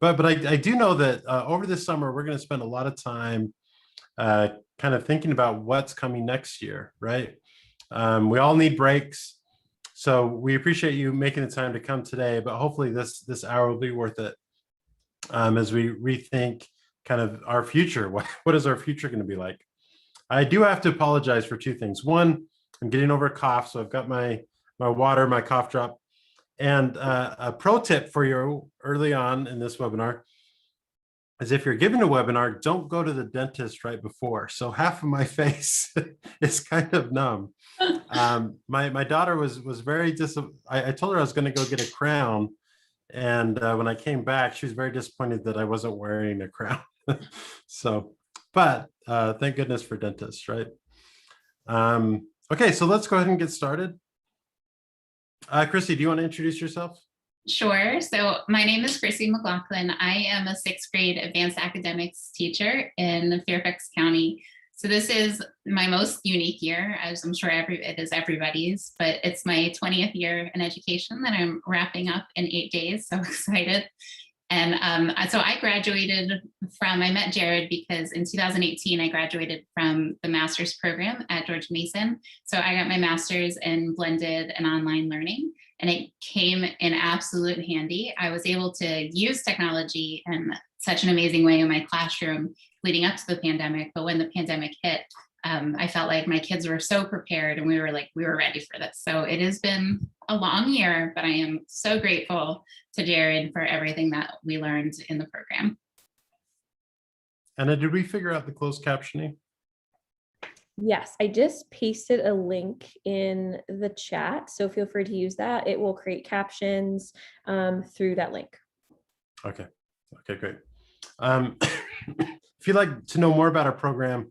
but I do know that over this summer, we're going to spend a lot of time kind of thinking about what's coming next year, right? We all need breaks. So we appreciate you making the time to come today, but hopefully this hour will be worth it as we rethink kind of our future. What is our future going to be like? I do have to apologize for two things. One, I'm getting over a cough, so I've got my water, my cough drop. And a pro tip for you early on in this webinar is if you're giving a webinar, don't go to the dentist right before. So half of my face is kind of numb. My daughter was very I told her I was going to go get a crown. And when I came back, she was very disappointed that I wasn't wearing a crown. So, but thank goodness for dentists, right? Okay, so let's go ahead and get started. Chrissy, do you want to introduce yourself? Sure. So my name is Chrissy McLaughlin. I am a 6th grade advanced academics teacher in Fairfax County. So this is my most unique year, as I'm sure it is everybody's, but it's my 20th year in education that I'm wrapping up in 8 days. So excited. And so I met Jared because in 2018, I graduated from the master's program at George Mason. So I got my master's in blended and online learning, and it came in absolute handy. I was able to use technology in such an amazing way in my classroom leading up to the pandemic. But when the pandemic hit, I felt like my kids were so prepared and we were ready for this. So it has been a long year, but I am so grateful to Jared for everything that we learned in the program. Anna, did we figure out the closed captioning? Yes, I just pasted a link in the chat, so feel free to use that. It will create captions through that link. Okay, great. If you'd like to know more about our program,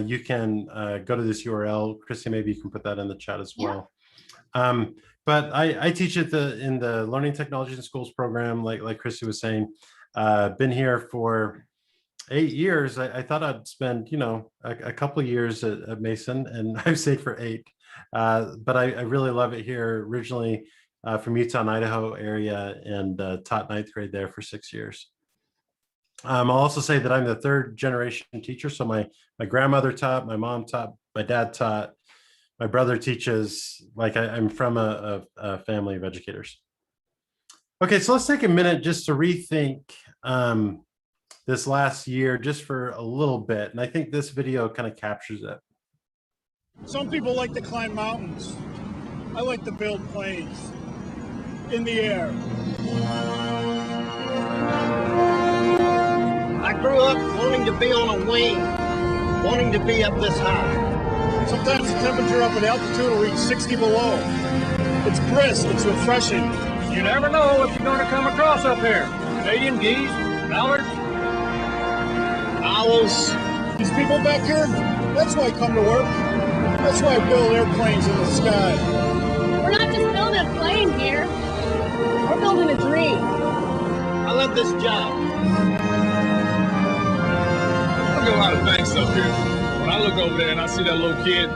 you can go to this URL. Chrissy, maybe you can put that in the chat as well. Yeah. But I teach in the Learning Technologies in Schools program, like Chrissy was saying. Been here for 8 years. I thought I'd spend, a couple of years at Mason, and I've stayed for 8. But I really love it here. Originally from Utah and Idaho area, and taught 9th grade there for 6 years. I'll also say that I'm the 3rd generation teacher. So my grandmother taught, my mom taught, my dad taught, my brother teaches. Like I'm from a family of educators. Okay, so let's take a minute just to rethink this last year just for a little bit. And I think this video kind of captures it. Some people like to climb mountains. I like to build planes in the air. I grew up wanting to be on a wing, wanting to be up this high. Sometimes the temperature up at altitude will reach 60 below. It's brisk, it's refreshing. You never know what you're going to come across up here. Canadian geese, mallards, owls. These people back here, that's why I come to work. That's why I build airplanes in the sky. We're not just building a plane here. We're building a dream. I love this job. I do a lot of things up here. When I look over there and I see that little kid,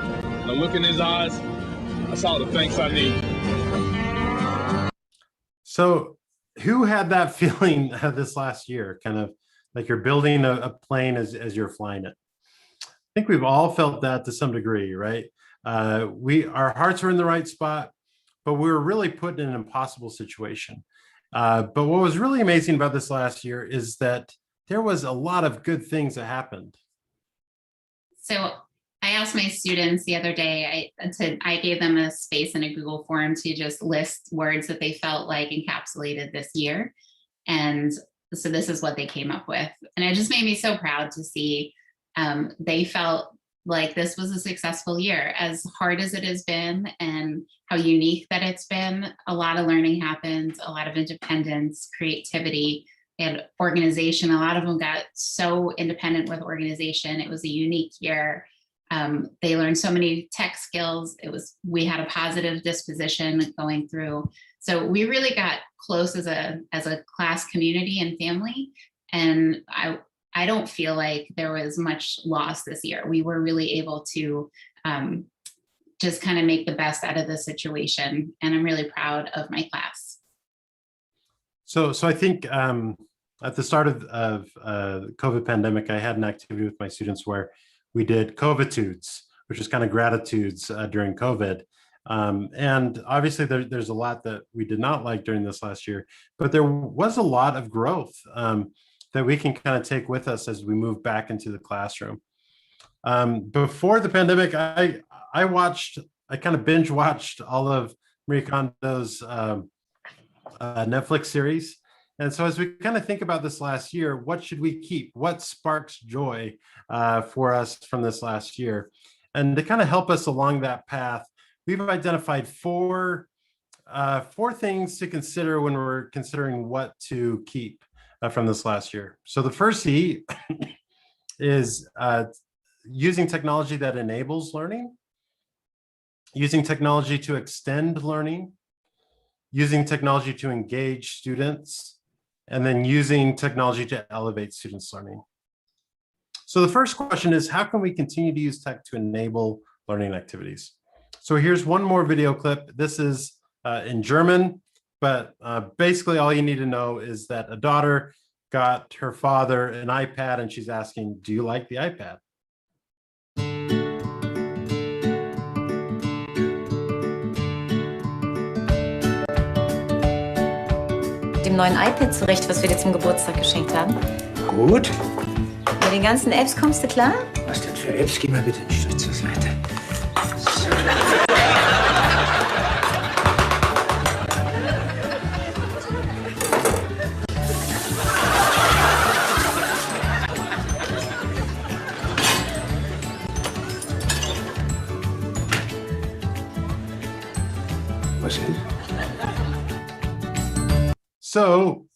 the look in his eyes, that's all the things I need. So who had that feeling this last year, kind of like you're building a plane as you're flying it? I think we've all felt that to some degree, right? Our hearts were in the right spot, but we were really put in an impossible situation. But what was really amazing about this last year is that there was a lot of good things that happened. So I asked my students the other day, I gave them a space in a Google form to just list words that they felt like encapsulated this year. And so this is what they came up with. And it just made me so proud to see they felt like this was a successful year. As hard as it has been and how unique that it's been, a lot of learning happened, a lot of independence, creativity, and organization. A lot of them got so independent with organization. It was a unique year. They learned so many tech skills. We had a positive disposition going through. So we really got close as a class community and family. And I don't feel like there was much loss this year. We were really able to just kind of make the best out of the situation. And I'm really proud of my class. So I think at the start of COVID pandemic, I had an activity with my students where we did COVIDtudes, which is kind of gratitudes during COVID. And obviously there's a lot that we did not like during this last year, but there was a lot of growth that we can kind of take with us as we move back into the classroom. Before the pandemic, I kind of binge watched all of Marie Kondo's Netflix series. And so as we kind of think about this last year, what should we keep? What sparks joy for us from this last year? And to kind of help us along that path, we've identified four things to consider when we're considering what to keep from this last year. So the first E is using technology that enables learning, using technology to extend learning, using technology to engage students, and then using technology to elevate students' learning. So the first question is, how can we continue to use tech to enable learning activities? So here's one more video clip. This is in German, but basically all you need to know is that a daughter got her father an iPad and she's asking, do you like the iPad? Dem neuen iPad zurecht, was wir dir zum Geburtstag geschenkt haben? Gut. Mit den ganzen Apps kommst du klar? Was denn für Apps? Geh mal bitte ein Stück zur Seite. So. Was ist? So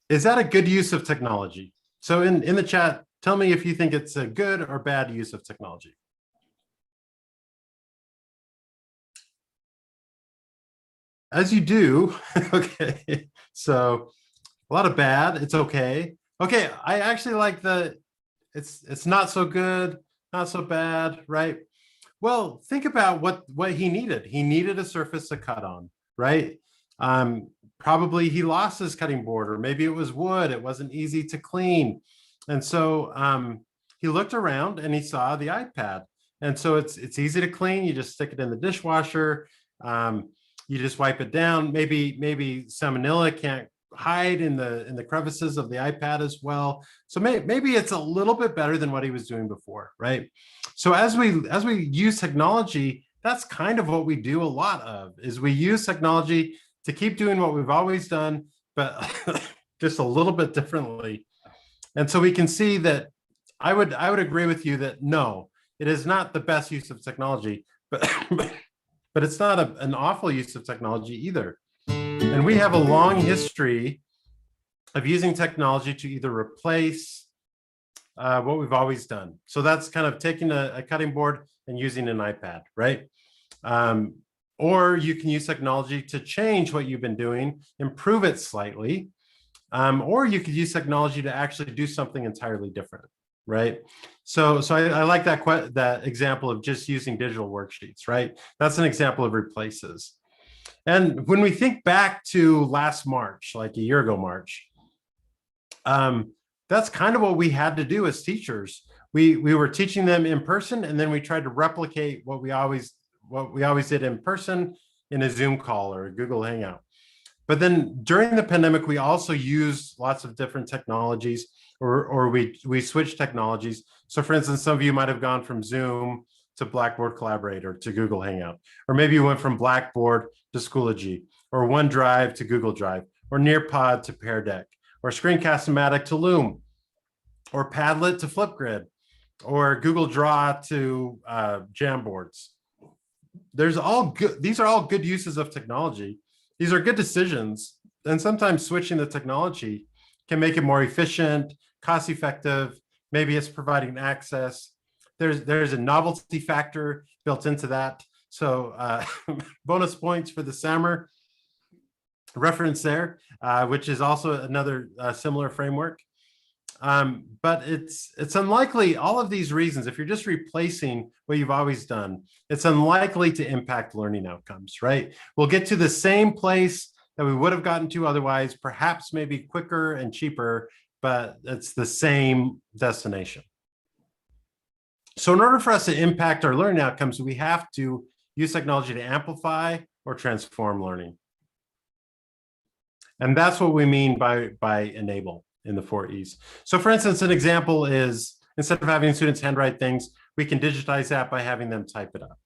is that a good use of technology? So in the chat, tell me if you think it's a good or bad use of technology. As you do, okay, so a lot of bad, it's okay. Okay, I actually like it's not so good, not so bad, right? Well, think about what he needed. He needed a surface to cut on, right? Probably he lost his cutting board, or maybe it was wood. It wasn't easy to clean. And so he looked around and he saw the iPad. And so it's easy to clean. You just stick it in the dishwasher. You just wipe it down. Maybe salmonella can't hide in the crevices of the iPad as well. So maybe it's a little bit better than what he was doing before, right? So as we use technology, that's kind of what we do a lot of, is we use technology to keep doing what we've always done, but just a little bit differently. And so we can see that I would agree with you that no, it is not the best use of technology, but it's not an awful use of technology either. And we have a long history of using technology to either replace what we've always done. So that's kind of taking a cutting board and using an iPad, right? Or you can use technology to change what you've been doing, improve it slightly, or you could use technology to actually do something entirely different, right? So I like that example of just using digital worksheets, right? That's an example of replaces. And when we think back to last March, like a year ago March, that's kind of what we had to do as teachers. We were teaching them in person, and then we tried to replicate what we always did in person in a Zoom call or a Google Hangout. But then during the pandemic, we also used lots of different technologies, or we switched technologies. So for instance, some of you might have gone from Zoom to Blackboard Collaborate or to Google Hangout, or maybe you went from Blackboard to Schoology, or OneDrive to Google Drive, or Nearpod to Pear Deck, or Screencast-O-Matic to Loom, or Padlet to Flipgrid, or Google Draw to Jamboards. These are all good uses of technology. These are good decisions. And sometimes switching the technology can make it more efficient, cost effective. Maybe it's providing access. There's a novelty factor built into that. So bonus points for the SAMR reference there, which is also another similar framework. But it's unlikely, all of these reasons, if you're just replacing what you've always done, it's unlikely to impact learning outcomes, right? We'll get to the same place that we would have gotten to otherwise, perhaps maybe quicker and cheaper, but it's the same destination. So in order for us to impact our learning outcomes, we have to use technology to amplify or transform learning. And that's what we mean by enable in the 4 E's. So for instance, an example is, instead of having students handwrite things, we can digitize that by having them type it up.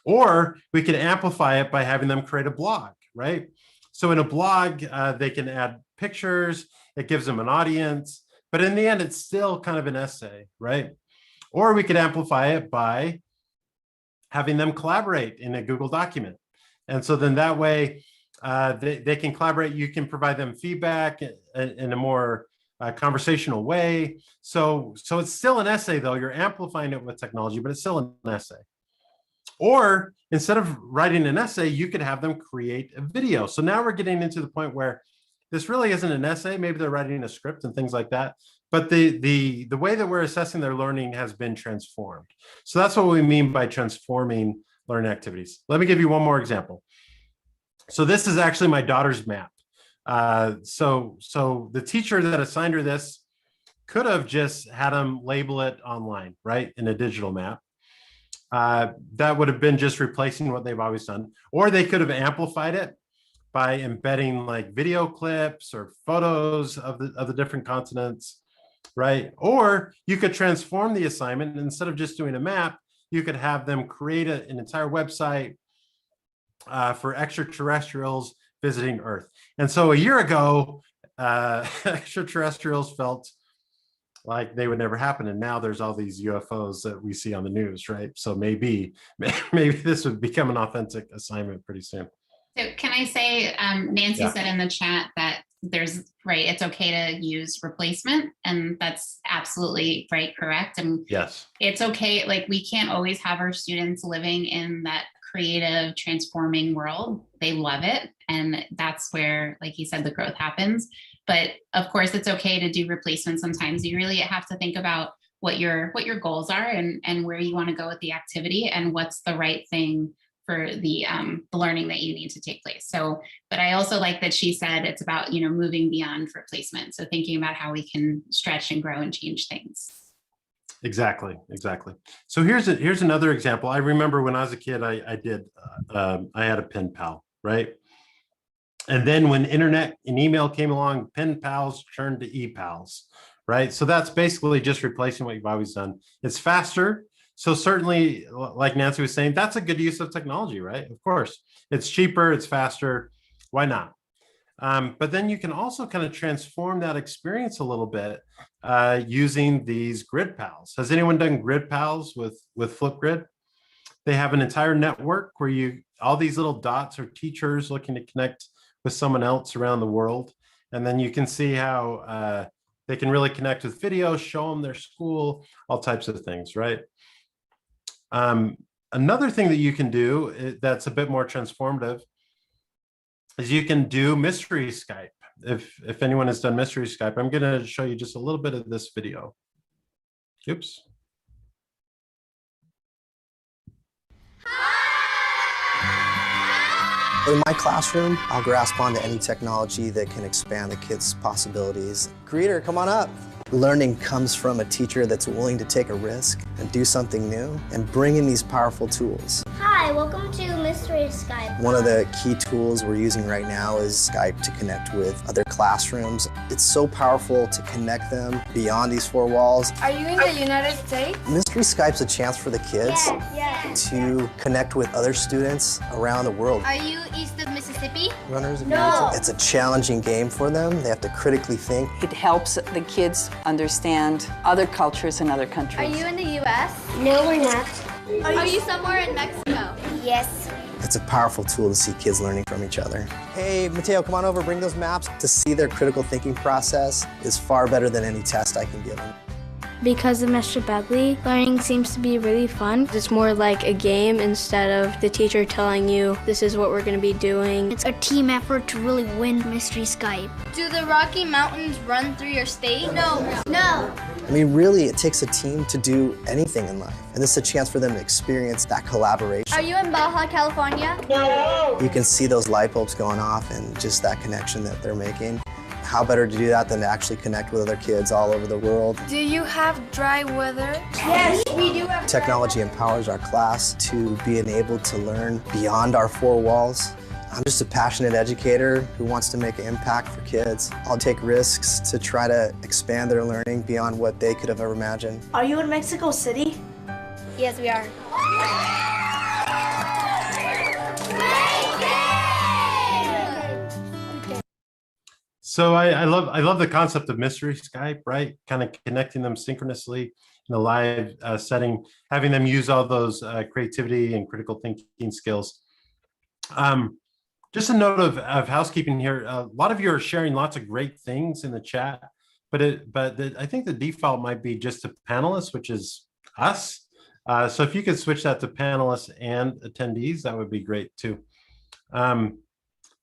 Or we can amplify it by having them create a blog, right? So in a blog, they can add pictures, it gives them an audience, but in the end, it's still kind of an essay, right? Or we could amplify it by having them collaborate in a Google document. And so then that way, they can collaborate. You can provide them feedback in a more conversational way. So it's still an essay, though. You're amplifying it with technology, but it's still an essay. Or instead of writing an essay, you could have them create a video. So now we're getting into the point where this really isn't an essay. Maybe they're writing a script and things like that. But the way that we're assessing their learning has been transformed. So that's what we mean by transforming learning activities. Let me give you one more example. So this is actually my daughter's map. So the teacher that assigned her this could have just had them label it online, right, in a digital map. That would have been just replacing what they've always done. Or they could have amplified it by embedding like video clips or photos of the different continents, right? Or you could transform the assignment, and instead of just doing a map, you could have them create an entire website for extraterrestrials visiting Earth. And so a year ago, extraterrestrials felt like they would never happen. And now there's all these UFOs that we see on the news, right? So maybe this would become an authentic assignment pretty soon. So can I say, Nancy said in the chat that it's okay to use replacement, and that's absolutely right, correct. And yes, it's okay. Like, we can't always have our students living in that creative, transforming world. They love it. And that's where, like you said, the growth happens. But of course, it's okay to do replacement sometimes. You really have to think about what your goals are and where you want to go with the activity and what's the right thing for the learning that you need to take place. So, but I also like that she said it's about, moving beyond replacement. So thinking about how we can stretch and grow and change things. Exactly. So here's another example. I remember when I was a kid, I had a pen pal, right? And then when internet and email came along, pen pals turned to e-pals, right? So that's basically just replacing what you've always done. It's faster. So certainly, like Nancy was saying, that's a good use of technology, right? Of course, it's cheaper, it's faster. Why not? But then you can also kind of transform that experience a little bit using these grid pals. Has anyone done grid pals with Flipgrid? They have an entire network where all these little dots are teachers looking to connect with someone else around the world. And then you can see how they can really connect with videos, show them their school, all types of things, right? Another thing that you can do that's a bit more transformative is you can do mystery Skype. If anyone has done mystery Skype, I'm going to show you just a little bit of this video. Oops. In my classroom, I'll grasp onto any technology that can expand the kids' possibilities. Greeter, come on up. Learning comes from a teacher that's willing to take a risk and do something new and bring in these powerful tools. Hi, welcome to Mystery Skype. One of the key tools we're using right now is Skype to connect with other classrooms. It's so powerful to connect them beyond these four walls. Are you in the United States? Mystery Skype's a chance for the kids to connect with other students around the world. Are you east of Mississippi? Runners, No. It's a challenging game for them. They have to critically think. It helps the kids understand other cultures and other countries. Are you in the U.S.? No, we're not. Are you somewhere in Mexico? Yes. It's a powerful tool to see kids learning from each other. Hey, Mateo, come on over, bring those maps. To see their critical thinking process is far better than any test I can give them. Because of Mr. Bedley, learning seems to be really fun. It's more like a game instead of the teacher telling you this is what we're going to be doing. It's a team effort to really win Mystery Skype. Do the Rocky Mountains run through your state? No. No. I mean, really, it takes a team to do anything in life. And this is a chance for them to experience that collaboration. Are you in Baja, California? No. You can see those light bulbs going off and just that connection that they're making. How better to do that than to actually connect with other kids all over the world? Do you have dry weather? Yes, we do have. Technology empowers our class to be enabled to learn beyond our four walls. I'm just a passionate educator who wants to make an impact for kids. I'll take risks to try to expand their learning beyond what they could have ever imagined. Are you in Mexico City? Yes, we are. So I love the concept of Mystery Skype, right? Kind of connecting them synchronously in a live setting, having them use all those creativity and critical thinking skills. Just a note of housekeeping here. A lot of you are sharing lots of great things in the chat, but I think the default might be just to panelists, which is us. So if you could switch that to panelists and attendees, that would be great too.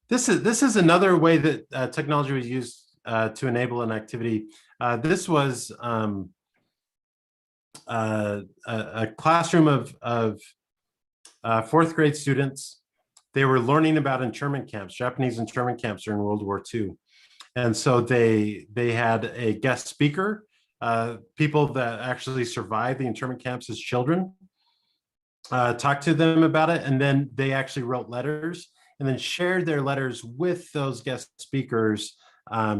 This is another way that technology was used to enable an activity. This was a classroom of fourth grade students. They were learning about internment camps, Japanese internment camps during World War II. And so they had a guest speaker, people that actually survived the internment camps as children, talked to them about it, and then they actually wrote letters and then shared their letters with those guest speakers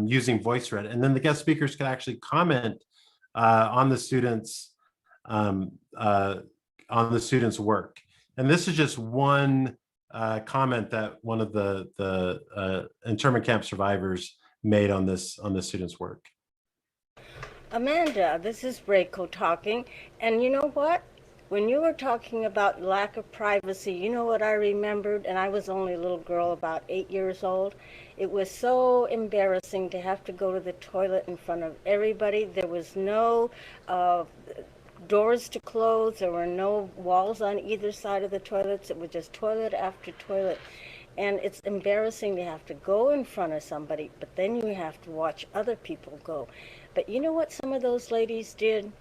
using VoiceThread. And then the guest speakers could actually comment on the students' work. And this is just one comment that one of the internment camp survivors made on this student's work. Amanda, this is Reiko talking, and you know what? When you were talking about lack of privacy, you know what I remembered, and I was only a little girl about 8 years old. It was so embarrassing to have to go to the toilet in front of everybody. There was no doors to close. There were no walls on either side of the toilets. It was just toilet after toilet. And it's embarrassing to have to go in front of somebody, but then you have to watch other people go. But you know what some of those ladies did?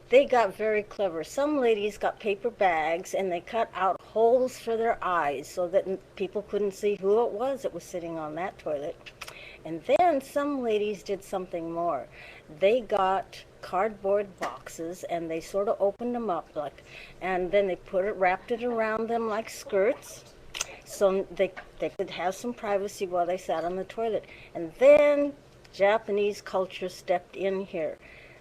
They got very clever. Some ladies got paper bags and they cut out holes for their eyes so that people couldn't see who it was that was sitting on that toilet. And then some ladies did something more. They got cardboard boxes and they sort of opened them up, and then they wrapped it around them like skirts, so they could have some privacy while they sat on the toilet. And then Japanese culture stepped in here.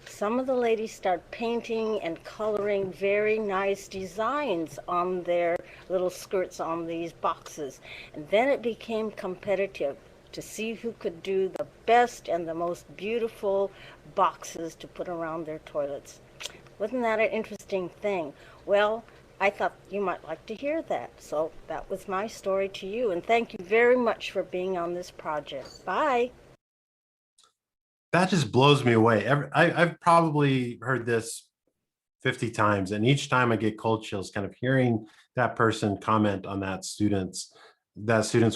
Some of the ladies started painting and coloring very nice designs on their little skirts on these boxes. And then it became competitive to see who could do the best and the most beautiful boxes to put around their toilets. Wasn't that an interesting thing? Well, I thought you might like to hear that. So that was my story to you. And thank you very much for being on this project. Bye. That just blows me away. I've probably heard this 50 times, and each time I get cold chills kind of hearing that person comment on that student's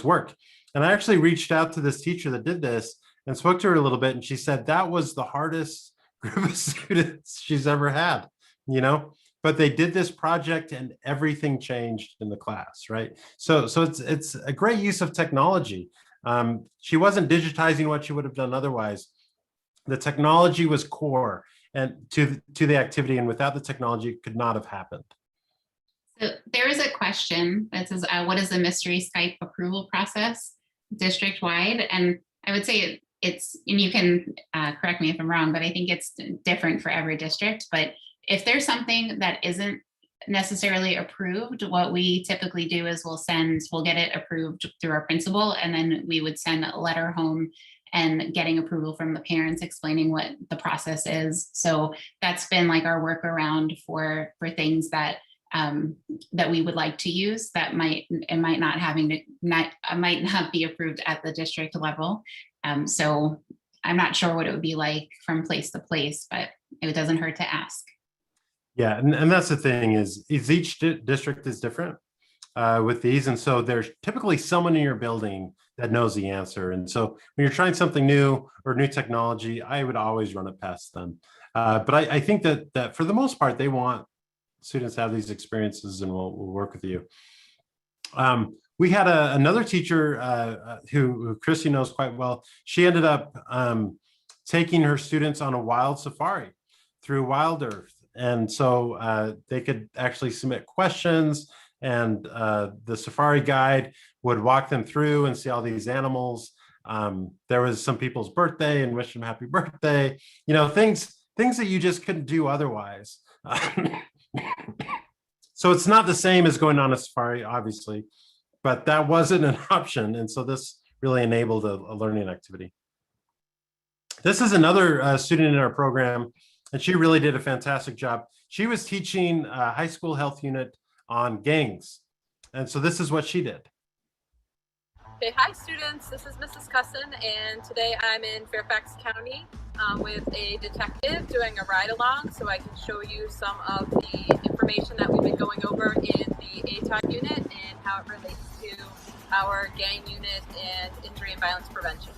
work. And I actually reached out to this teacher that did this and spoke to her a little bit, and she said that was the hardest group of students she's ever had, but they did this project and everything changed in the class, right? So it's a great use of technology. She wasn't digitizing what she would have done otherwise. The technology was core and to the activity, and without the technology, it could not have happened. So there is a question that says, what is the Mystery Skype approval process district-wide? And I would say it's, and you can correct me if I'm wrong, but I think it's different for every district. But if there's something that isn't necessarily approved, what we typically do is we'll get it approved through our principal, and then we would send a letter home and getting approval from the parents explaining what the process is. So that's been like our workaround for things that that we would like to use that might not be approved at the district level. So I'm not sure what it would be like from place to place, but It doesn't hurt to ask. Yeah, and that's the thing is each district is different with these. And so there's typically someone in your building that knows the answer. And so when you're trying something new or new technology, I would always run it past them. But I think that for the most part, they want students to have these experiences, and we'll work with you. We had another teacher who Christy knows quite well. She ended up taking her students on a wild safari through Wild Earth. And so they could actually submit questions, and the safari guide would walk them through and see all these animals. There was some people's birthday and wish them happy birthday, you know, things that you just couldn't do otherwise. So it's not the same as going on a safari, obviously, but that wasn't an option. And so this really enabled a learning activity. This is another student in our program, and she really did a fantastic job. She was teaching a high school health unit on gangs. And so this is what she did. Okay, hi students, this is Mrs. Cusson, and today I'm in Fairfax County with a detective doing a ride along so I can show you some of the information that we've been going over in the ATOG unit and how it relates to our gang unit and injury and violence prevention.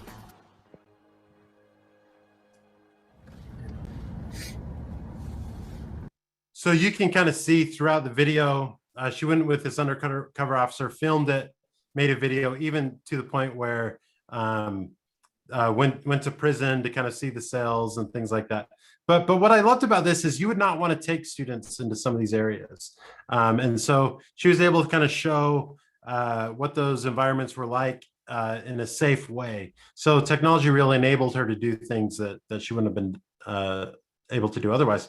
So you can kind of see throughout the video, she went with this undercover officer, filmed it, made a video, even to the point where went to prison to kind of see the cells and things like that. But what I loved about this is you would not want to take students into some of these areas. And so she was able to kind of show what those environments were like in a safe way. So technology really enabled her to do things that she wouldn't have been able to do otherwise.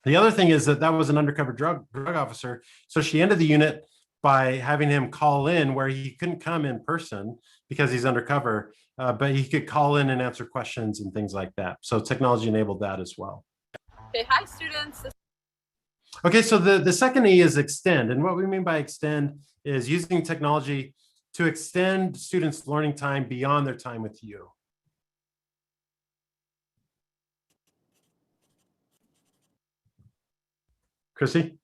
The other thing is that was an undercover drug officer. So she ended the unit by having him call in, where he couldn't come in person because he's undercover, but he could call in and answer questions and things like that. So technology enabled that as well. Okay, hi students. Okay, so the second E is extend. And what we mean by extend is using technology to extend students' learning time beyond their time with you. Chrissy?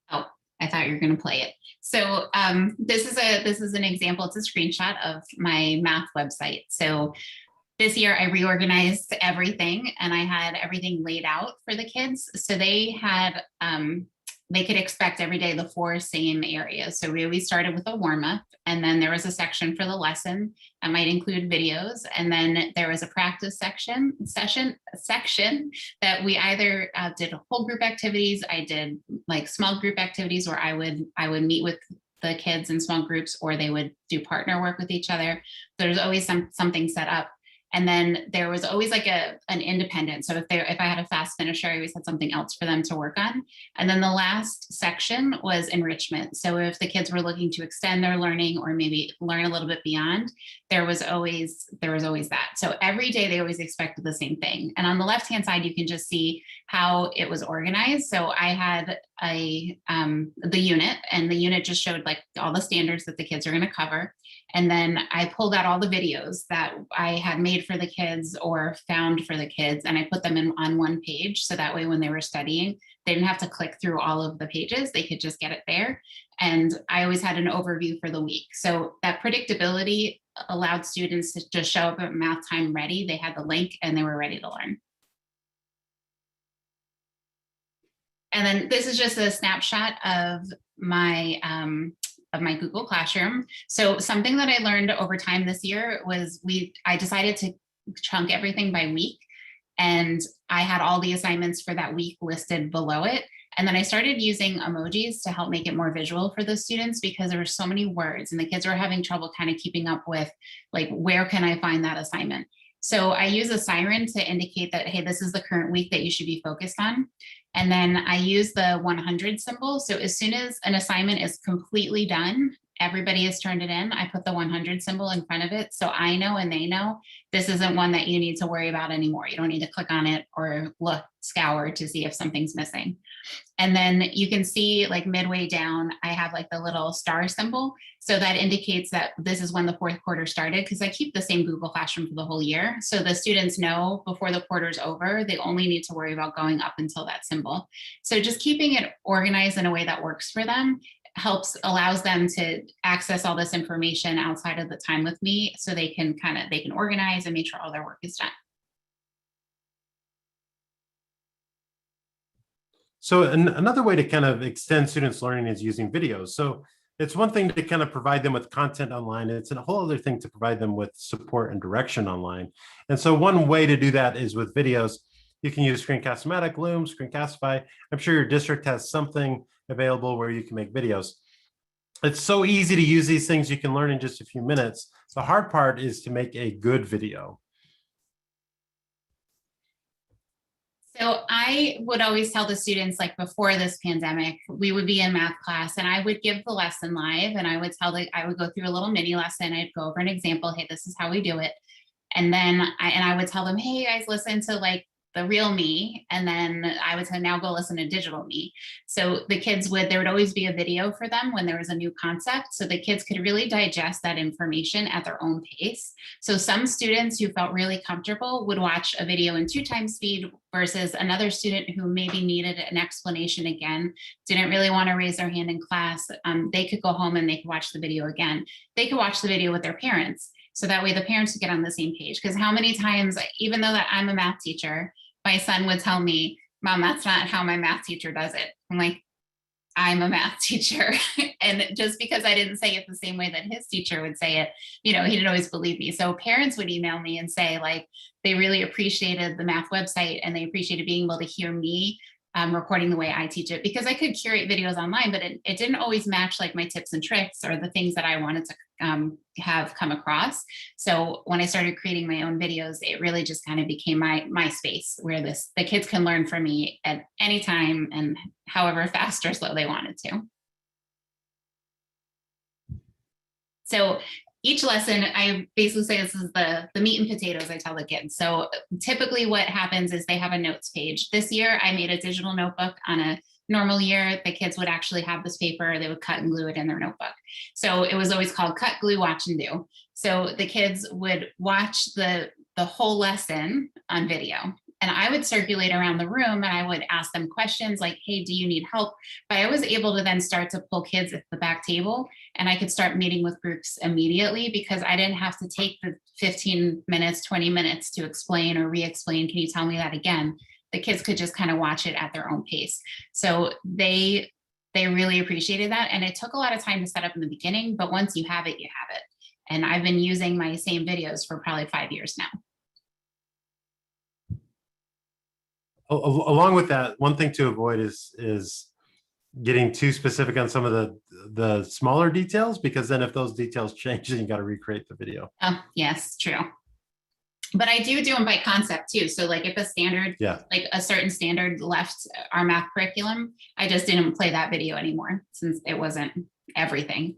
Oh, I thought you were going to play it. So this is an example. It's a screenshot of my math website. So this year I reorganized everything, and I had everything laid out for the kids. So they had they could expect every day the 4 same areas. So we always started with a warm up, and then there was a section for the lesson that might include videos. And then there was a practice section that we either did whole group activities. I did like small group activities where I would meet with the kids in small groups, or they would do partner work with each other. There's always something set up. And then there was always like an independent. So if I had a fast finisher, I always had something else for them to work on. And then the last section was enrichment. So if the kids were looking to extend their learning or maybe learn a little bit beyond, there was always that. So every day they always expected the same thing. And on the left-hand side, you can just see how it was organized. So I had the unit, and the unit just showed like all the standards that the kids are going to cover. And then I pulled out all the videos that I had made for the kids or found for the kids, and I put them on one page. So that way, when they were studying, they didn't have to click through all of the pages. They could just get it there. And I always had an overview for the week. So that predictability allowed students to just show up at math time ready. They had the link and they were ready to learn. And then this is just a snapshot of my Google Classroom. So something that I learned over time this year was I decided to chunk everything by week, and I had all the assignments for that week listed below it. And then I started using emojis to help make it more visual for the students, because there were so many words and the kids were having trouble kind of keeping up with like, where can I find that assignment? So I use a siren to indicate that, hey, this is the current week that you should be focused on. And then I use the 100 symbol. So as soon as an assignment is completely done, everybody has turned it in, I put the 100 symbol in front of it. So I know and they know this isn't one that you need to worry about anymore. You don't need to click on it or scour to see if something's missing. And then you can see like midway down, I have like the little star symbol. So that indicates that this is when the fourth quarter started, because I keep the same Google Classroom for the whole year. So the students know before the quarter's over, they only need to worry about going up until that symbol. So just keeping it organized in a way that works for them allows them to access all this information outside of the time with me, so they can organize and make sure all their work is done. So another way to kind of extend students' learning is using videos. So it's one thing to kind of provide them with content online. It's a whole other thing to provide them with support and direction online. And so one way to do that is with videos. You can use Screencast-O-Matic, Loom, Screencastify. I'm sure your district has something available where you can make videos. It's so easy to use these things. You can learn in just a few minutes. The hard part is to make a good video. So I would always tell the students, like before this pandemic, we would be in math class and I would give the lesson live, and I would I would go through a little mini lesson. I'd go over an example. Hey, this is how we do it. And then I would tell them, hey guys, listen to like the real me. And then I would say, now go listen to digital me. So the kids there would always be a video for them when there was a new concept. So the kids could really digest that information at their own pace. So some students who felt really comfortable would watch a video in 2 times speed versus another student who maybe needed an explanation again, didn't really want to raise their hand in class. They could go home and they could watch the video again. They could watch the video with their parents. So that way the parents would get on the same page. Because how many times, even though that I'm a math teacher, my son would tell me, Mom, that's not how my math teacher does it. I'm like, I'm a math teacher. And just because I didn't say it the same way that his teacher would say it, he didn't always believe me. So parents would email me and say like, they really appreciated the math website and they appreciated being able to hear me recording the way I teach it, because I could curate videos online, but it didn't always match like my tips and tricks or the things that I wanted to have come across. So when I started creating my own videos, it really just kind of became my space where the kids can learn from me at any time and however fast or slow they wanted to. So each lesson, I basically say this is the meat and potatoes I tell the kids. So typically what happens is they have a notes page. This year, I made a digital notebook. On a normal year, the kids would actually have this paper, they would cut and glue it in their notebook. So it was always called cut, glue, watch, and do. So the kids would watch the whole lesson on video. And I would circulate around the room and I would ask them questions like, hey, do you need help? But I was able to then start to pull kids at the back table and I could start meeting with groups immediately because I didn't have to take the 15 minutes, 20 minutes to explain or re-explain. Can you tell me that again? The kids could just kind of watch it at their own pace. So they really appreciated that. And it took a lot of time to set up in the beginning, but once you have it, you have it. And I've been using my same videos for probably 5 years now. Along with that, one thing to avoid is getting too specific on some of the smaller details, because then if those details change, then you got to recreate the video. Oh, yes, true. But I do them by concept too. So like if a standard, like a certain standard left our math curriculum, I just didn't play that video anymore since it wasn't everything.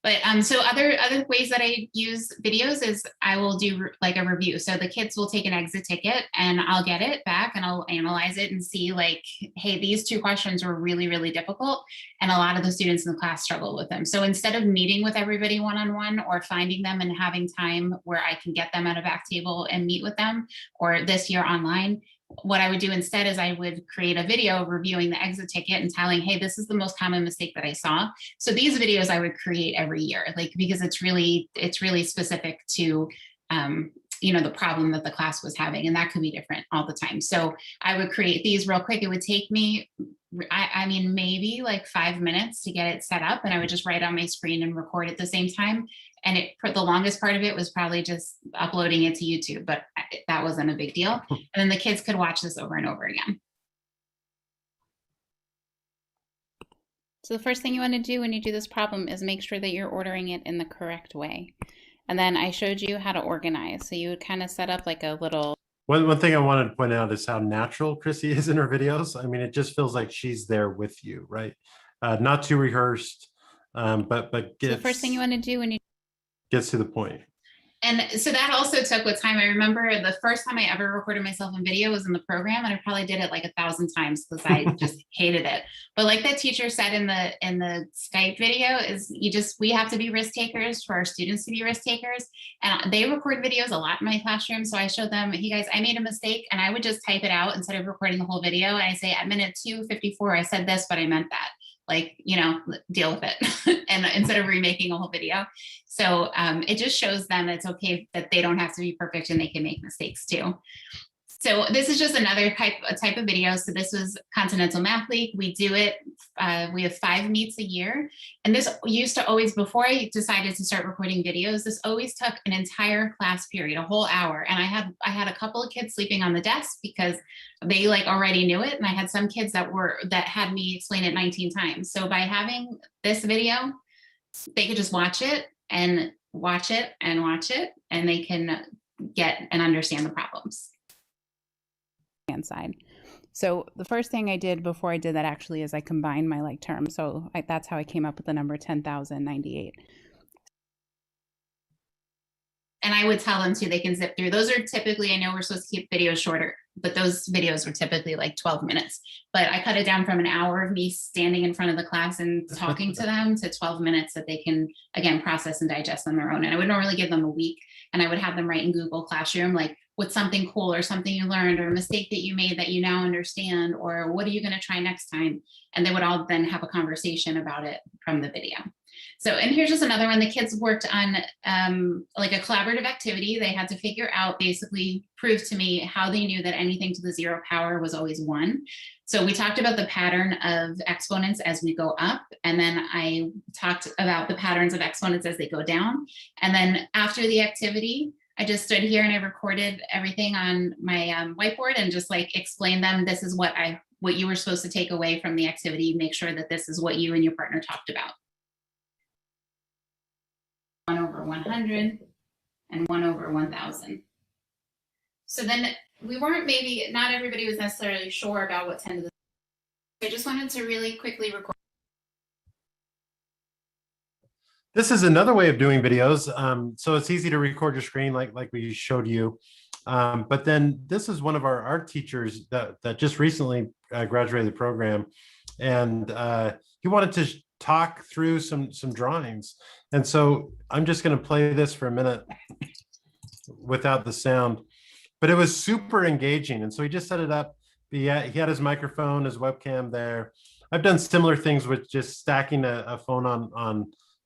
But so other ways that I use videos is I will do like a review. So the kids will take an exit ticket and I'll get it back and I'll analyze it and see like, hey, these 2 questions were really, really difficult. And a lot of the students in the class struggle with them. So instead of meeting with everybody one-on-one or finding them and having time where I can get them at a back table and meet with them, or this year online, what I would do instead is I would create a video reviewing the exit ticket and telling, hey, this is the most common mistake that I saw. So these videos I would create every year, like, because it's really specific to, the problem that the class was having. And that could be different all the time. So I would create these real quick. It would take me, I mean, maybe like 5 minutes to get it set up, and I would just write on my screen and record at the same time. And the longest part of it was probably just uploading it to YouTube, but that wasn't a big deal. And then the kids could watch this over and over again. So the first thing you want to do when you do this problem is make sure that you're ordering it in the correct way. And then I showed you how to organize. So you would kind of set up like a little... One thing I wanted to point out is how natural Chrissy is in her videos. I mean, it just feels like she's there with you, right? Not too rehearsed. but So gets, the first thing you want to do when you gets to the point. And so that also took what time. I remember the first time I ever recorded myself in video was in the program, and I probably did it like 1,000 times because I just hated it. But like that teacher said in the Skype video, is we have to be risk takers for our students to be risk takers. And they record videos a lot in my classroom. So I showed them, hey guys, I made a mistake, and I would just type it out instead of recording the whole video. And I say at minute 2:54, I said this, but I meant that. Like, deal with it. And instead of remaking a whole video. So it just shows them it's okay that they don't have to be perfect and they can make mistakes too. So this is just another type of video. So this was Continental Math League. We do it, we have 5 meets a year. And this used to always, before I decided to start recording videos, this always took an entire class period, a whole hour. And I had a couple of kids sleeping on the desk because they like already knew it. And I had some kids that had me explain it 19 times. So by having this video, they could just watch it and watch it and watch it, and they can get and understand the problems. Side. So the first thing I did before I did that actually is I combined my like terms. So that's how I came up with the number 10,098. And I would tell them too, they can zip through. Those are typically, I know we're supposed to keep videos shorter, but those videos were typically like 12 minutes. But I cut it down from an hour of me standing in front of the class and talking to them to 12 minutes that they can, again, process and digest on their own. And I would normally give them a week, and I would have them write in Google Classroom, like, what's something cool or something you learned or a mistake that you made that you now understand, or what are you going to try next time? And they would all then have a conversation about it from the video. So, and here's just another one. The kids worked on like a collaborative activity. They had to figure out, basically prove to me how they knew that anything to the 0 power was always 1. So we talked about the pattern of exponents as we go up. And then I talked about the patterns of exponents as they go down. And then after the activity, I just stood here and I recorded everything on my whiteboard and just like explained them, this is what you were supposed to take away from the activity. Make sure that this is what you and your partner talked about. 1/100 and 1/1000. So then we weren't, not everybody was necessarily sure about what 10 to the. I just wanted to really quickly record. This is another way of doing videos. So it's easy to record your screen like we showed you. But then this is one of our art teachers that just recently graduated the program. And he wanted to talk through some drawings. And so I'm just going to play this for a minute without the sound. But it was super engaging. And so he just set it up. He had his microphone, his webcam there. I've done similar things with just stacking a phone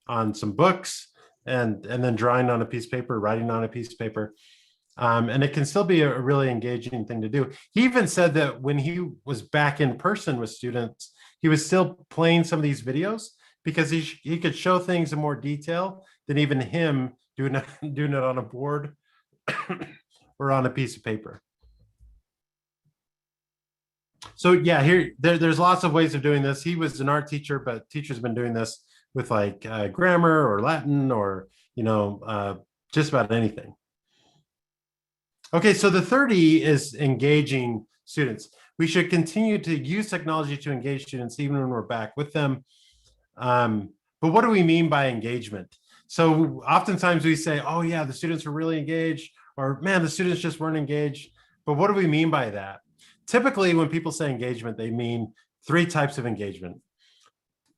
on some books and then drawing on a piece of paper, writing on a piece of paper. And it can still be a really engaging thing to do. He even said that when he was back in person with students, he was still playing some of these videos because he could show things in more detail than even him doing it on a board or on a piece of paper. So yeah, there's lots of ways of doing this. He was an art teacher, but teachers have been doing this with like grammar or Latin or, just about anything. Okay, so the 30 is engaging students. We should continue to use technology to engage students even when we're back with them. But what do we mean by engagement? So oftentimes we say, oh yeah, the students were really engaged, or man, the students just weren't engaged. But what do we mean by that? Typically, when people say engagement, they mean 3 types of engagement: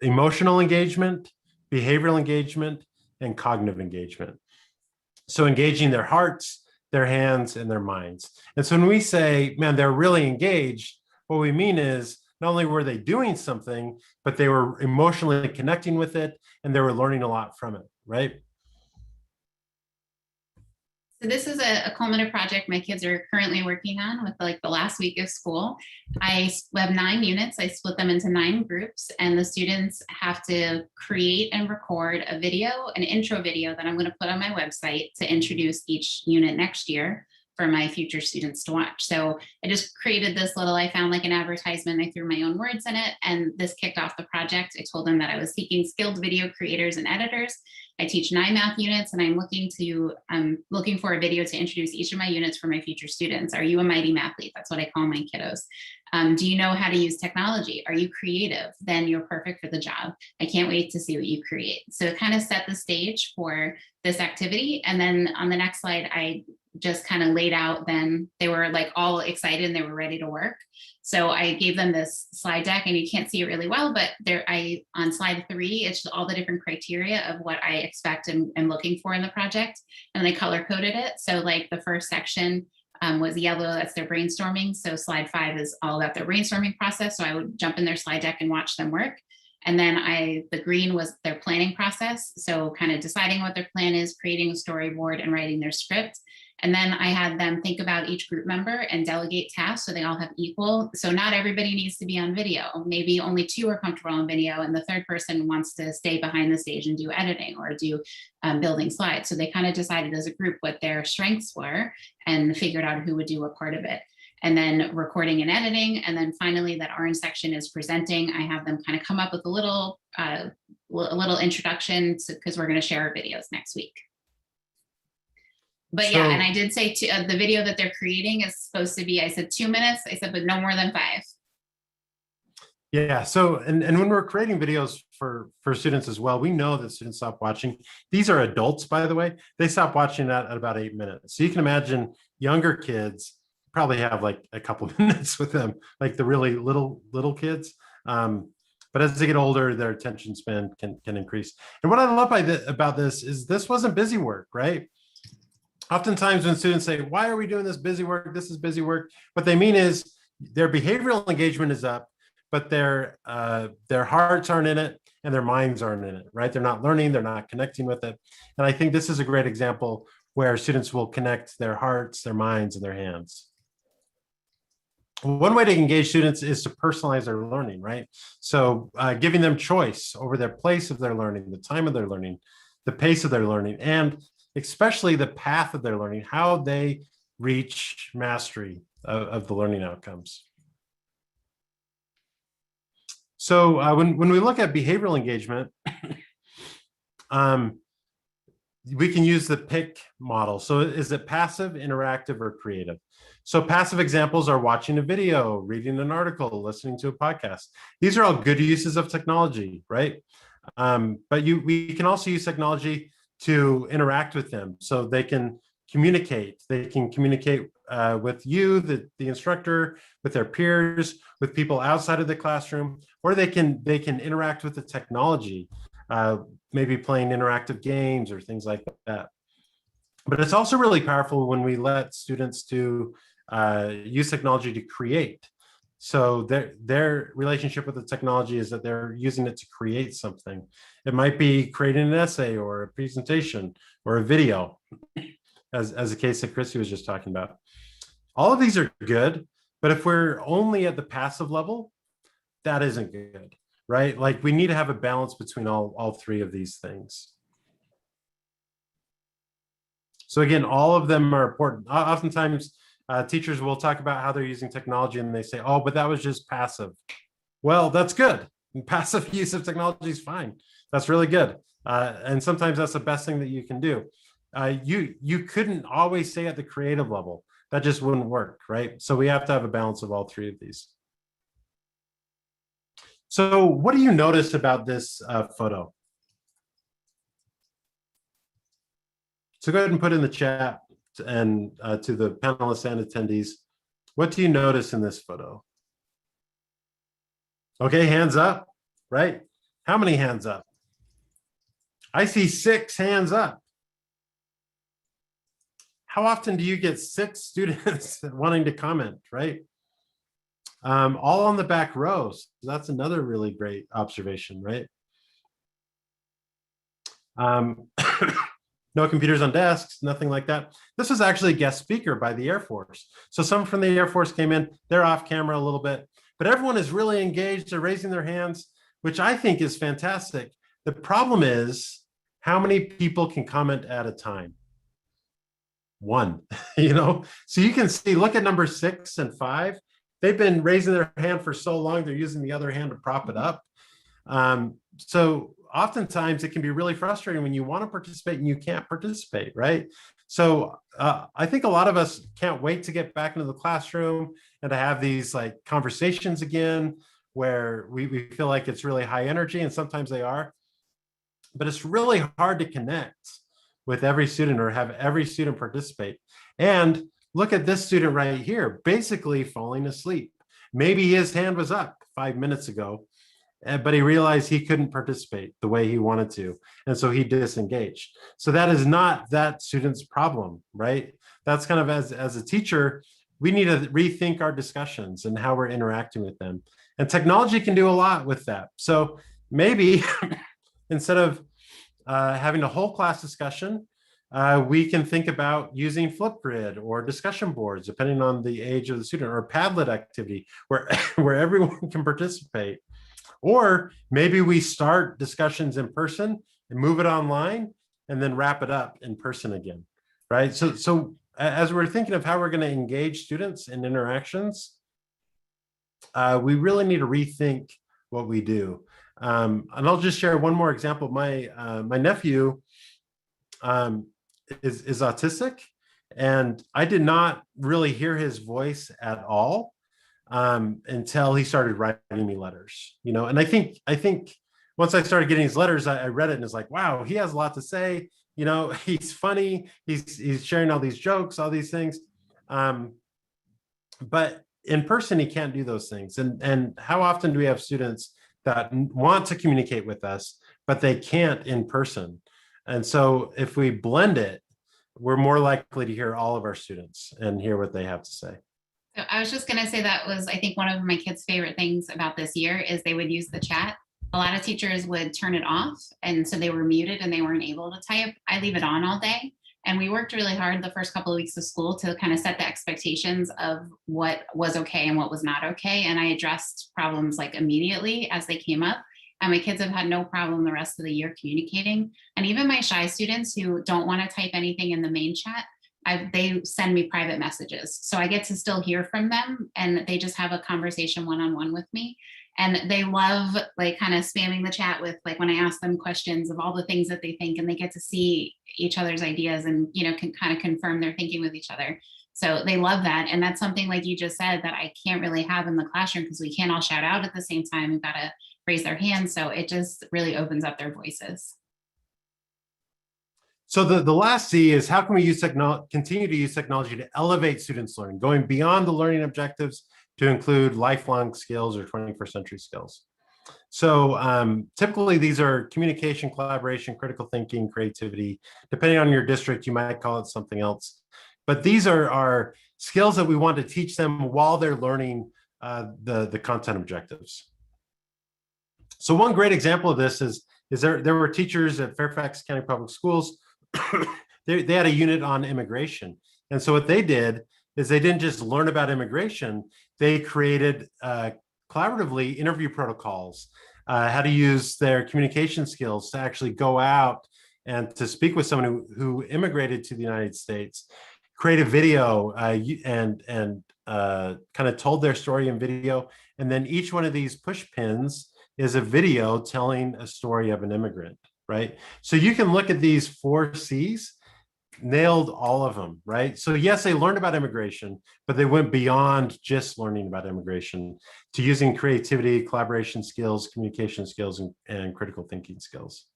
emotional engagement, behavioral engagement, and cognitive engagement. So engaging their hearts, their hands, and their minds. And so when we say, man, they're really engaged, what we mean is not only were they doing something, but they were emotionally connecting with it, and they were learning a lot from it, right? So this is a culminative project my kids are currently working on with like the last week of school. I have 9 units. I split them into 9 groups, and the students have to create and record a video, an intro video that I'm going to put on my website to introduce each unit next year for my future students to watch. So I just created this little, I found like an advertisement, I threw my own words in it, and this kicked off the project. I told them that I was seeking skilled video creators and editors. I teach 9 math units, and I'm looking for a video to introduce each of my units for my future students. Are you a mighty mathlete? That's what I call my kiddos. Do you know how to use technology? Are you creative? Then you're perfect for the job. I can't wait to see what you create. So it kind of set the stage for this activity. And then on the next slide, I just kind of laid out, then they were like all excited and they were ready to work. So I gave them this slide deck, and you can't see it really well, but on slide 3, it's just all the different criteria of what I expect and looking for in the project. And they color coded it. So like the first section was yellow, that's their brainstorming. So slide 5 is all about their brainstorming process. So I would jump in their slide deck and watch them work. And then the green was their planning process. So kind of deciding what their plan is, creating a storyboard, and writing their script. And then I had them think about each group member and delegate tasks so they all have equal. So not everybody needs to be on video. Maybe only 2 are comfortable on video, and the third person wants to stay behind the stage and do editing or do building slides. So they kind of decided as a group what their strengths were and figured out who would do what part of it. And then recording and editing. And then finally, that orange section is presenting. I have them kind of come up with a little introduction, because we're going to share our videos next week. But yeah, and I did say the video that they're creating is supposed to be, I said 2 minutes. I said, but no more than 5. Yeah. So, and when we're creating videos for students as well, we know that students stop watching. These are adults, by the way. They stop watching that at about 8 minutes. So you can imagine younger kids probably have like a couple of minutes with them, like the really little kids. But as they get older, their attention span can increase. And what I love about this is this wasn't busy work, right? Oftentimes when students say, why are we doing this busy work? This is busy work. What they mean is their behavioral engagement is up, but their hearts aren't in it and their minds aren't in it, right? They're not learning, they're not connecting with it. And I think this is a great example where students will connect their hearts, their minds, and their hands. One way to engage students is to personalize their learning, right? So giving them choice over their place of their learning, the time of their learning, the pace of their learning, and especially the path of their learning, how they reach mastery of the learning outcomes. So when we look at behavioral engagement, we can use the PIC model. So is it passive, interactive, or creative? So passive examples are watching a video, reading an article, listening to a podcast. These are all good uses of technology, right? But we can also use technology to interact with them so they can communicate. They can communicate with you, the instructor, with their peers, with people outside of the classroom, or they can interact with the technology, maybe playing interactive games or things like that. But it's also really powerful when we let students to use technology to create. So their relationship with the technology is that they're using it to create something. It might be creating an essay or a presentation or a video, as the case that Chrissy was just talking about. All of these are good, but if we're only at the passive level, that isn't good, right? Like we need to have a balance between all 3 of these things. So again, all of them are important. Oftentimes, teachers will talk about how they're using technology and they say, oh, but that was just passive. Well, that's good. Passive use of technology is fine. That's really good. And sometimes that's the best thing that you can do. You couldn't always stay at the creative level. That just wouldn't work, right? So we have to have a balance of all 3 of these. So what do you notice about this photo? So go ahead and put in the chat and to the panelists and attendees, what do you notice in this photo? Okay, hands up, right? How many hands up? I see 6 hands up. How often do you get 6 students wanting to comment, right? All on the back rows. That's another really great observation, right? No computers on desks, nothing like that. This was actually a guest speaker by the Air Force. So someone from the Air Force came in, they're off camera a little bit, but everyone is really engaged, they're raising their hands, which I think is fantastic. The problem is how many people can comment at a time? 1, you know? So you can see, look at number 6 and 5. They've been raising their hand for so long, they're using the other hand to prop it up. So oftentimes it can be really frustrating when you want to participate and you can't participate, right? So I think a lot of us can't wait to get back into the classroom and to have these like conversations again, where we feel like it's really high energy, and sometimes they are, but it's really hard to connect with every student or have every student participate. And look at this student right here, basically falling asleep. Maybe his hand was up 5 minutes ago, but he realized he couldn't participate the way he wanted to. And so he disengaged. So that is not that student's problem, right? That's kind of, as a teacher, we need to rethink our discussions and how we're interacting with them. And technology can do a lot with that. So maybe instead of having a whole class discussion, we can think about using Flipgrid or discussion boards, depending on the age of the student, or a Padlet activity where everyone can participate. Or maybe we start discussions in person and move it online and then wrap it up in person again, right? So as we're thinking of how we're going to engage students in interactions, we really need to rethink what we do. And I'll just share one more example. My nephew is autistic, and I did not really hear his voice at all until he started writing me letters, and I think once I started getting his letters, I read it and it's like, wow, he has a lot to say. He's funny. He's sharing all these jokes, all these things. But in person, he can't do those things. And how often do we have students that want to communicate with us, but they can't in person? And so if we blend it, we're more likely to hear all of our students and hear what they have to say. So I was just going to say that was, I think, one of my kids' favorite things about this year is they would use the chat. A lot of teachers would turn it off, and so they were muted and they weren't able to type. I leave it on all day. And we worked really hard the first couple of weeks of school to kind of set the expectations of what was okay and what was not okay. And I addressed problems like immediately as they came up. And my kids have had no problem the rest of the year communicating. And even my shy students who don't want to type anything in the main chat, they send me private messages. So I get to still hear from them, and they just have a conversation one-on-one with me. And they love like kind of spamming the chat with like when I ask them questions of all the things that they think, and they get to see each other's ideas and, can kind of confirm their thinking with each other. So they love that. And that's something, like you just said, that I can't really have in the classroom because we can't all shout out at the same time. We've got to raise their hands. So it just really opens up their voices. So the last C is, how can we continue to use technology to elevate students' learning, going beyond the learning objectives to include lifelong skills or 21st century skills? So typically these are communication, collaboration, critical thinking, creativity. Depending on your district, you might call it something else. But these are skills that we want to teach them while they're learning the content objectives. So one great example of this is there were teachers at Fairfax County Public Schools. They had a unit on immigration. And so what they did is they didn't just learn about immigration, they created collaboratively interview protocols, how to use their communication skills to actually go out and to speak with someone who immigrated to the United States, create a video and kind of told their story in video. And then each one of these push pins is a video telling a story of an immigrant, right? So you can look at these 4 C's, nailed all of them, right? So yes, they learned about immigration, but they went beyond just learning about immigration to using creativity, collaboration skills, communication skills, and critical thinking skills.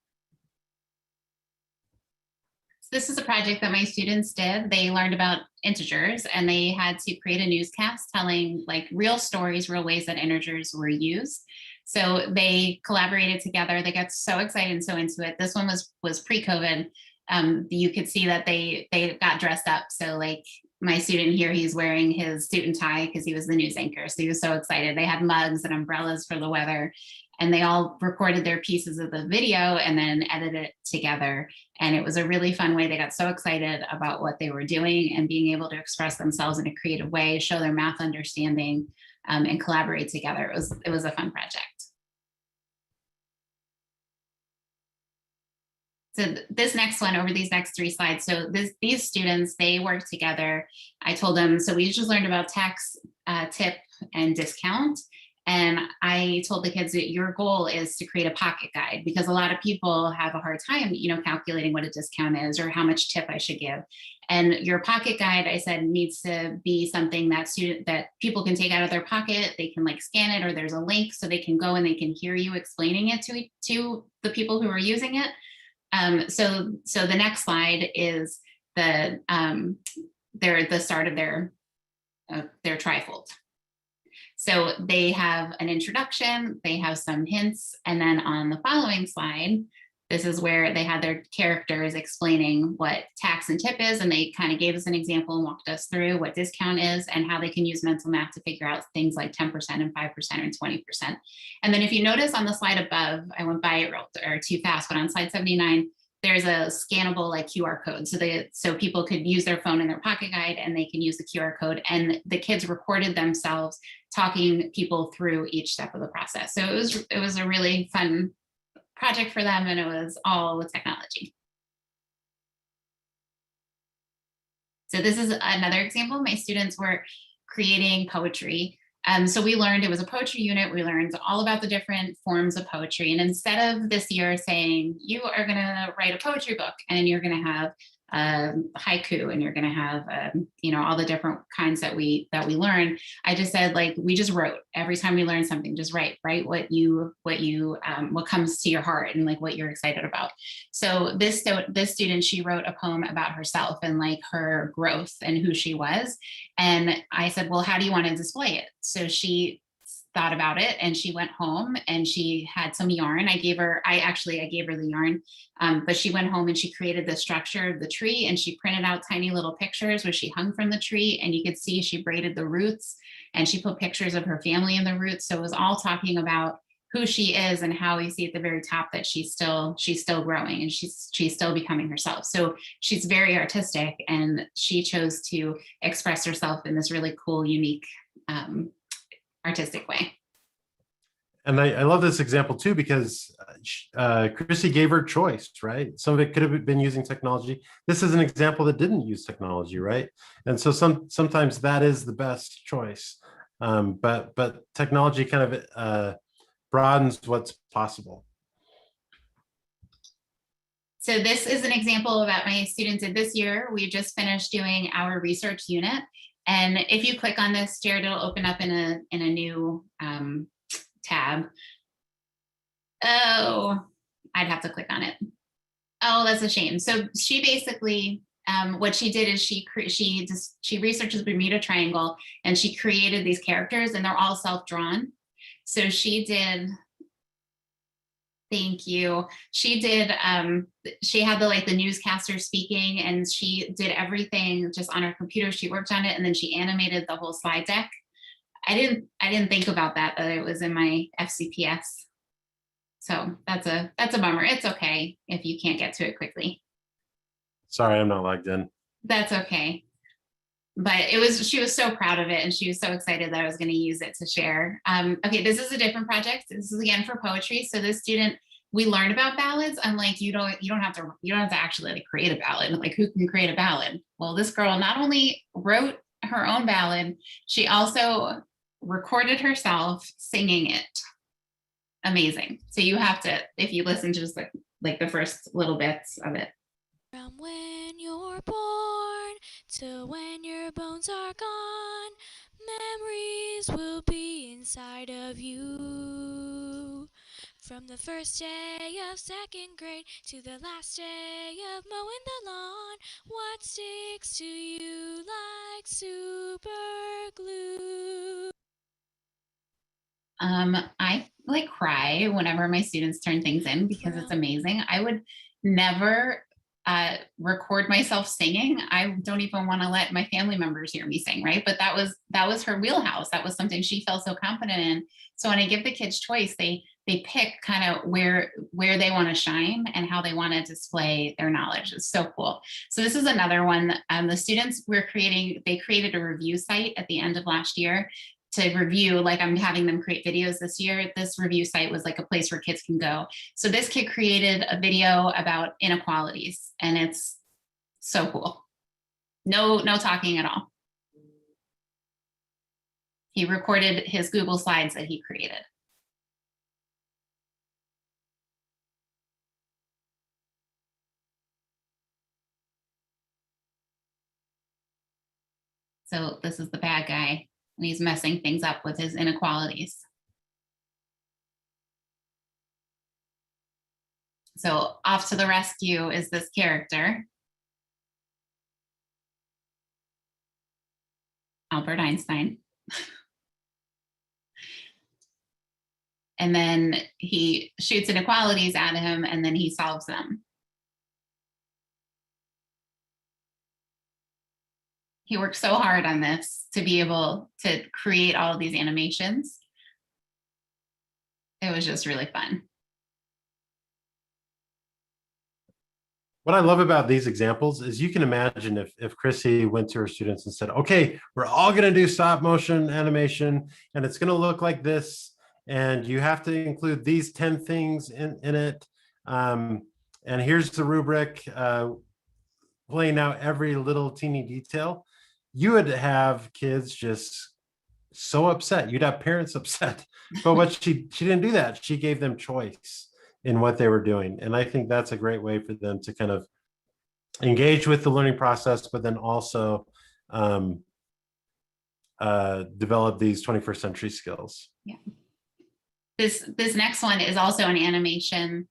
This is a project that my students did. They learned about integers, and they had to create a newscast telling like real stories, real ways that integers were used. So they collaborated together. They got so excited and so into it. This one was pre-COVID. You could see that they got dressed up. So like my student here, he's wearing his suit and tie because he was the news anchor. So he was so excited. They had mugs and umbrellas for the weather, and they all recorded their pieces of the video and then edited it together. And it was a really fun way. They got so excited about what they were doing and being able to express themselves in a creative way, show their math understanding, and collaborate together. It was a fun project. So this next one, over these next 3 slides, so these students, they work together. I told them, so we just learned about tax, tip, and discount. And I told the kids that your goal is to create a pocket guide, because a lot of people have a hard time, calculating what a discount is or how much tip I should give. And your pocket guide, I said, needs to be something that people can take out of their pocket. They can like scan it, or there's a link so they can go and they can hear you explaining it to the people who are using it. So the next slide is the start of their trifold. So they have an introduction, they have some hints, and then on the following slide, this is where they had their characters explaining what tax and tip is, and they kind of gave us an example and walked us through what discount is and how they can use mental math to figure out things like 10% and 5% and 20%. And then if you notice on the slide above, I went by it too fast, but on slide 79, there's a scannable like QR code. So people could use their phone in their pocket guide and they can use the QR code, and the kids recorded themselves talking people through each step of the process. So it was a really fun project for them, and it was all with technology. So this is another example. My students were creating poetry. So we learned, it was a poetry unit. We learned all about the different forms of poetry. And instead of this year saying, you are going to write a poetry book and you're going to have haiku and you're going to have, all the different kinds that we learn, I just said, like, we just wrote every time we learn something, just write what comes to your heart and like what you're excited about. So this student, she wrote a poem about herself and like her growth and who she was. And I said, well, how do you want to display it? So she thought about it and she went home and she had some yarn. I gave her the yarn, but she went home and she created the structure of the tree, and she printed out tiny little pictures where she hung from the tree, and you could see she braided the roots and she put pictures of her family in the roots. So it was all talking about who she is and how you see at the very top that she's still growing and she's still becoming herself. So she's very artistic, and she chose to express herself in this really cool, unique, artistic way. And I love this example too, because Chrissy gave her choice, right? Some of it could have been using technology. This is an example that didn't use technology, right? And so sometimes that is the best choice. But technology kind of broadens what's possible. So this is an example that my students did this year. We just finished doing our research unit. And if you click on this, Jared, it'll open up in a new tab. Oh, I'd have to click on it. Oh, that's a shame. So she basically, what she did is she researches Bermuda Triangle, and she created these characters, and they're all self-drawn. So she did. Thank you. She did, she had the newscaster speaking, and she did everything just on her computer. She worked on it, and then she animated the whole slide deck. I didn't think about that it was in my FCPS. So that's a bummer. It's okay if you can't get to it quickly. Sorry, I'm not logged in. That's okay. But she was so proud of it, and she was so excited that I was going to use it to share. Okay, this is a different project. This is again for poetry. So this student, we learned about ballads. I'm like, you don't have to actually create a ballad. Like, who can create a ballad? Well, this girl not only wrote her own ballad, she also recorded herself singing it. Amazing. So you have to, if you listen to just like the first little bits of it. From when you're born to when your bones are gone, memories will be inside of you. From the first day of second grade to the last day of mowing the lawn, what sticks to you like super glue? I cry whenever my students turn things in because it's amazing. I would never record myself singing. I don't even want to let my family members hear me sing, right? But that was her wheelhouse. That was something she felt so confident in. So when I give the kids choice, they pick kind of where they want to shine and how they want to display their knowledge. It's so cool. So this is another one. The students they created a review site at the end of last year to review, like I'm having them create videos this year. This review site was like a place where kids can go. So this kid created a video about inequalities, and it's so cool. No talking at all. He recorded his Google Slides that he created. So this is the bad guy, and he's messing things up with his inequalities. So off to the rescue is this character, Albert Einstein. And then he shoots inequalities at him, and then he solves them. He worked so hard on this to be able to create all of these animations. It was just really fun. What I love about these examples is you can imagine if Chrissy went to her students and said, okay, we're all going to do stop motion animation, and it's going to look like this, and you have to include these 10 things in it. And here's the rubric, laying out every little teeny detail. You would have kids just so upset. You'd have parents upset. But what she didn't do that. She gave them choice in what they were doing. And I think that's a great way for them to kind of engage with the learning process, but then also develop these 21st century skills. Yeah. This next one is also an animation,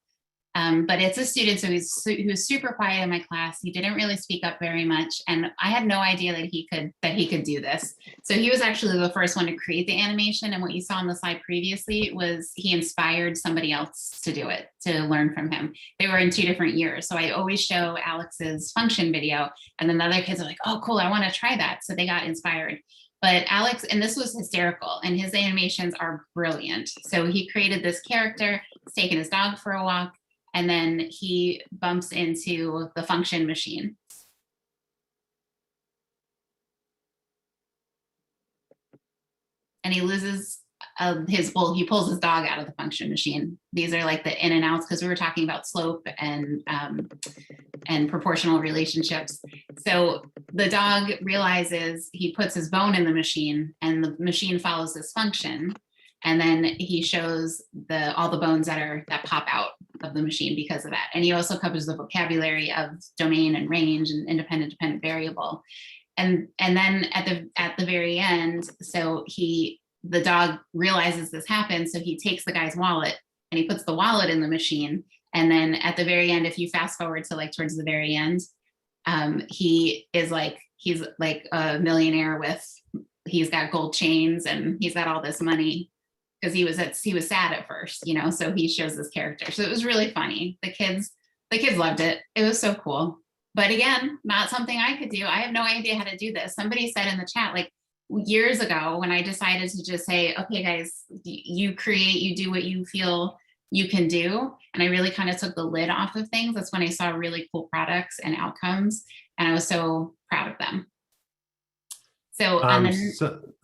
but it's a student who's super quiet in my class. He didn't really speak up very much, and I had no idea that he could do this. So he was actually the first one to create the animation, and what you saw on the slide previously was he inspired somebody else to do it, to learn from him. They were in 2 different years, so I always show Alex's function video, and then the other kids are like, oh cool, I want to try that. So they got inspired. But Alex, and this was hysterical, and his animations are brilliant. So he created this character, he's taking his dog for a walk, and then he bumps into the function machine. And he loses he pulls his dog out of the function machine. These are like the in and outs, because we were talking about slope and proportional relationships. So the dog realizes, he puts his bone in the machine, and the machine follows this function. And then he shows all the bones that pop out of the machine because of that. And he also covers the vocabulary of domain and range and independent dependent variable. And then at the very end, so the dog realizes this happened, so he takes the guy's wallet and he puts the wallet in the machine. And then at the very end, if you fast forward to like towards the very end, he's like a millionaire he's got gold chains and he's got all this money, because he was sad at first, so he shows this character. So it was really funny. The kids loved it. It was so cool. But again, not something I could do. I have no idea how to do this. Somebody said in the chat, like, years ago, when I decided to just say, okay, guys, you do what you feel you can do. And I really kind of took the lid off of things. That's when I saw really cool products and outcomes. And I was so proud of them. So,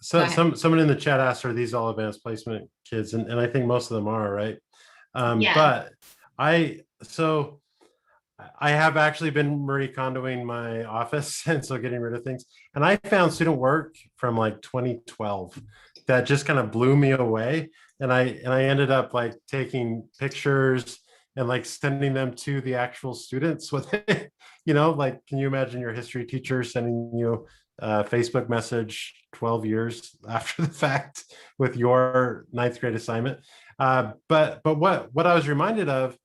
someone in the chat asked, are these all advanced placement kids? And I think most of them are, right? Yeah. But I have actually been Marie Kondoing my office, and so getting rid of things. And I found student work from like 2012 that just kind of blew me away. And I ended up like taking pictures and like sending them to the actual students with it. Like, can you imagine your history teacher sending you a Facebook message 12 years after the fact with your 9th grade assignment? But what I was reminded of,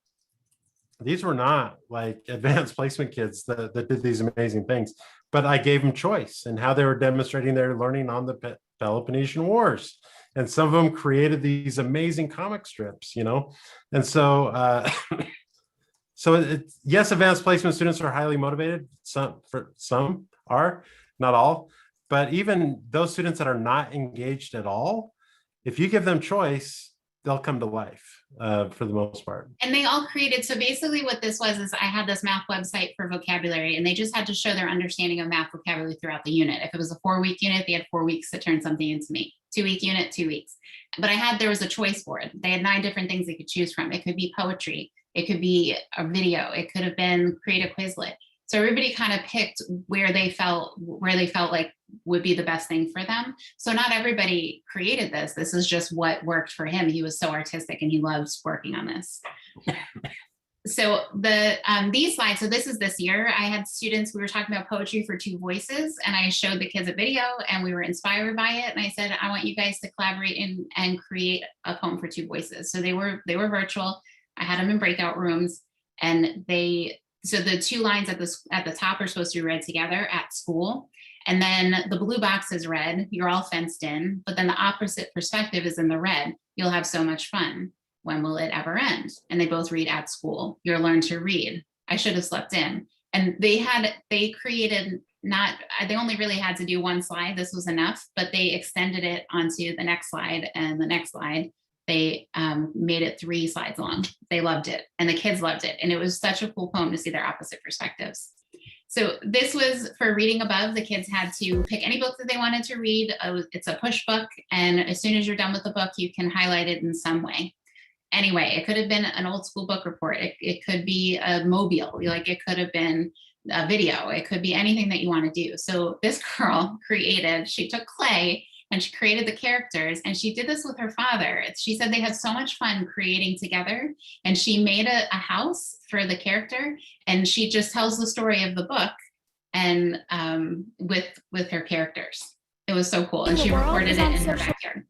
these were not like advanced placement kids that did these amazing things, but I gave them choice in how they were demonstrating their learning on the Peloponnesian Wars. And some of them created these amazing comic strips, And so, yes, advanced placement students are highly motivated. Some are, not all, but even those students that are not engaged at all, if you give them choice, they'll come to life for the most part. And they all created, so basically what this was is I had this math website for vocabulary, and they just had to show their understanding of math vocabulary throughout the unit. If it was a 4-week unit, they had 4 weeks to turn something into me. 2-week unit, 2 weeks. But there was a choice board. They had 9 different things they could choose from. It could be poetry. It could be a video. It could have been create a Quizlet. So everybody kind of picked where they felt like would be the best thing for them. So not everybody created this. This is just what worked for him. He was so artistic and he loves working on this. So these slides, so this is this year. I had students, we were talking about poetry for two voices, and I showed the kids a video and we were inspired by it. And I said, I want you guys to collaborate and create a poem for two voices. So they were virtual. I had them in breakout rooms, and so the two lines at the top are supposed to be read together at school. And then the blue box is red, you're all fenced in, but then the opposite perspective is in the red. You'll have so much fun. When will it ever end? And they both read at school. You'll learn to read. I should have slept in. And they created they only really had to do one slide. This was enough, but they extended it onto the next slide and the next slide. They made it 3 slides long. They loved it, and the kids loved it. And it was such a cool poem to see their opposite perspectives. So this was for reading above. The kids had to pick any book that they wanted to read. It's a push book. And as soon as you're done with the book, you can highlight it in some way. Anyway, it could have been an old school book report. It could be a mobile, like it could have been a video. It could be anything that you want to do. So this girl she took clay and she created the characters, and she did this with her father. She said they had so much fun creating together, and she made a house for the character, and she just tells the story of the book and with her characters. It was so cool. And she recorded it in her backyard.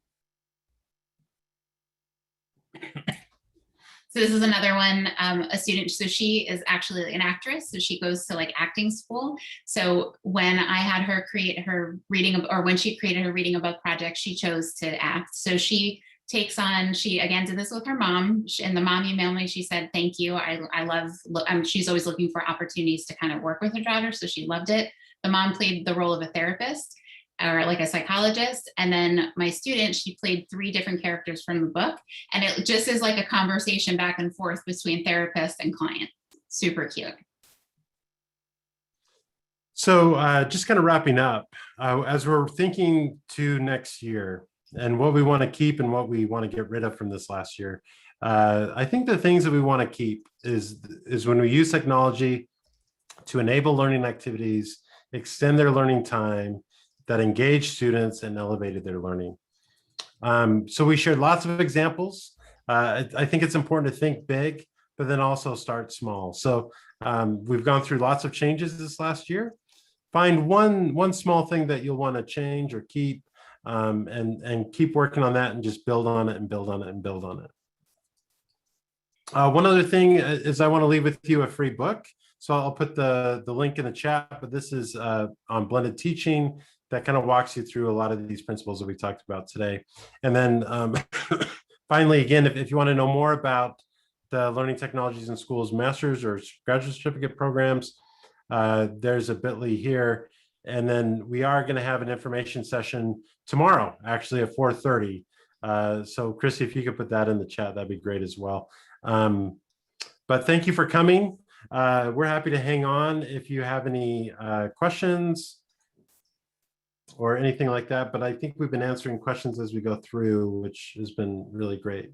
So this is another one, a student. So she is actually an actress. So she goes to like acting school. So when I had her create her reading, or when she created her reading above project, she chose to act. So she again did this with her mom, and the mom emailed me. She said, thank you. I love, she's always looking for opportunities to kind of work with her daughter. So she loved it. The mom played the role of a therapist, or like a psychologist. And then my student, she played 3 different characters from the book. And it just is like a conversation back and forth between therapist and client. Super cute. So just kind of wrapping up, as we're thinking to next year and what we want to keep and what we want to get rid of from this last year, I think the things that we want to keep is when we use technology to enable learning activities, extend their learning time, that engaged students and elevated their learning. So we shared lots of examples. I think it's important to think big, but then also start small. So we've gone through lots of changes this last year. Find one small thing that you'll want to change or keep, and keep working on that, and just build on it and build on it and build on it. One other thing is I want to leave with you a free book. So I'll put the link in the chat, but this is on blended teaching that kind of walks you through a lot of these principles that we talked about today. And then finally, again, if you want to know more about the Learning Technologies in Schools Master's or Graduate Certificate programs, there's a bit.ly here. And then we are going to have an information session tomorrow, actually at 4:30. So Chrissy, if you could put that in the chat, that'd be great as well. But thank you for coming. We're happy to hang on if you have any questions or anything like that. But I think we've been answering questions as we go through, which has been really great.